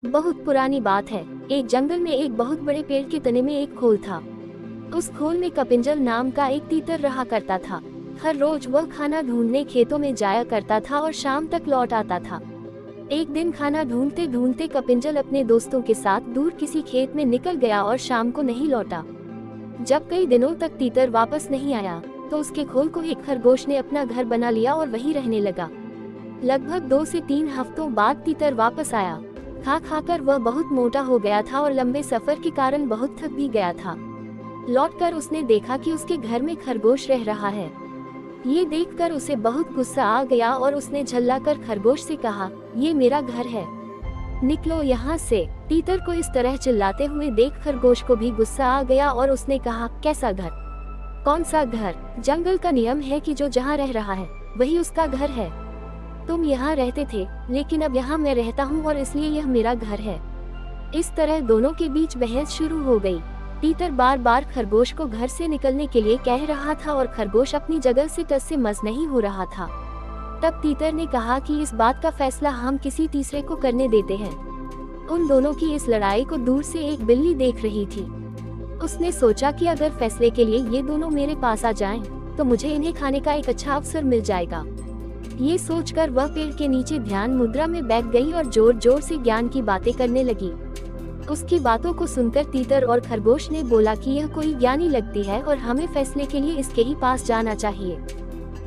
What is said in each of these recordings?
बहुत पुरानी बात है। एक जंगल में एक बहुत बड़े पेड़ के तने में एक खोल था। उस खोल में कपिंजल नाम का एक तीतर रहा करता था। हर रोज वह खाना ढूंढने खेतों में जाया करता था और शाम तक लौट आता था। एक दिन खाना ढूंढते ढूंढते कपिंजल अपने दोस्तों के साथ दूर किसी खेत में निकल गया और शाम को नहीं लौटा। जब कई दिनों तक तीतर वापस नहीं आया तो उसके खोल को एक खरगोश ने अपना घर बना लिया और वहीं रहने लगा। लगभग 2 से 3 हफ्तों बाद तीतर वापस आया। खा खाकर वह बहुत मोटा हो गया था और लंबे सफर के कारण बहुत थक भी गया था। लौटकर उसने देखा कि उसके घर में खरगोश रह रहा है। ये देखकर उसे बहुत गुस्सा आ गया और उसने झल्लाकर खरगोश से कहा, ये मेरा घर है, निकलो यहाँ से। तीतर को इस तरह चिल्लाते हुए देख खरगोश को भी गुस्सा आ गया और उसने कहा, कैसा घर? कौन सा घर? जंगल का नियम है कि जो जहाँ रह रहा है वही उसका घर है। तुम यहाँ रहते थे, लेकिन अब यहाँ मैं रहता हूँ और इसलिए यह मेरा घर है। इस तरह दोनों के बीच बहस शुरू हो गई। तीतर बार बार खरगोश को घर से निकलने के लिए कह रहा था और खरगोश अपनी जगह से टस से मस नहीं हो रहा था। तब तीतर ने कहा कि इस बात का फैसला हम किसी तीसरे को करने देते हैं। उन दोनों की इस लड़ाई को दूर से एक बिल्ली देख रही थी। उसने सोचा कि अगर फैसले के लिए ये दोनों मेरे पास आ जाएं, तो मुझे इन्हें खाने का एक अच्छा अवसर मिल जाएगा। ये सोचकर वह पेड़ के नीचे ध्यान मुद्रा में बैठ गई और जोर जोर से ज्ञान की बातें करने लगी। उसकी बातों को सुनकर तीतर और खरगोश ने बोला कि यह कोई ज्ञानी लगती है और हमें फैसले के लिए इसके ही पास जाना चाहिए।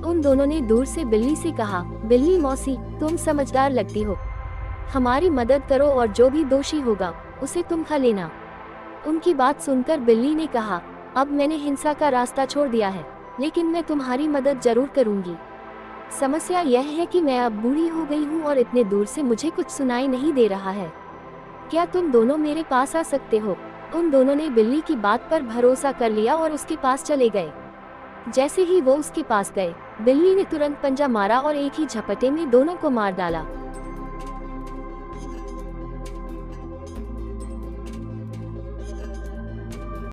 उन दोनों ने दूर से बिल्ली से कहा, बिल्ली मौसी, तुम समझदार लगती हो, हमारी मदद करो और जो भी दोषी होगा उसे तुम खा लेना। उनकी बात सुनकर बिल्ली ने कहा, अब मैंने हिंसा का रास्ता छोड़ दिया है, लेकिन मैं तुम्हारी मदद जरूर करूंगी। समस्या यह है कि मैं अब बूढ़ी हो गई हूँ और इतने दूर से मुझे कुछ सुनाई नहीं दे रहा है। क्या तुम दोनों मेरे पास आ सकते हो? उन दोनों ने बिल्ली की बात पर भरोसा कर लिया और उसके पास चले गए। जैसे ही वो उसके पास गए, बिल्ली ने तुरंत पंजा मारा और एक ही झपटे में दोनों को मार डाला।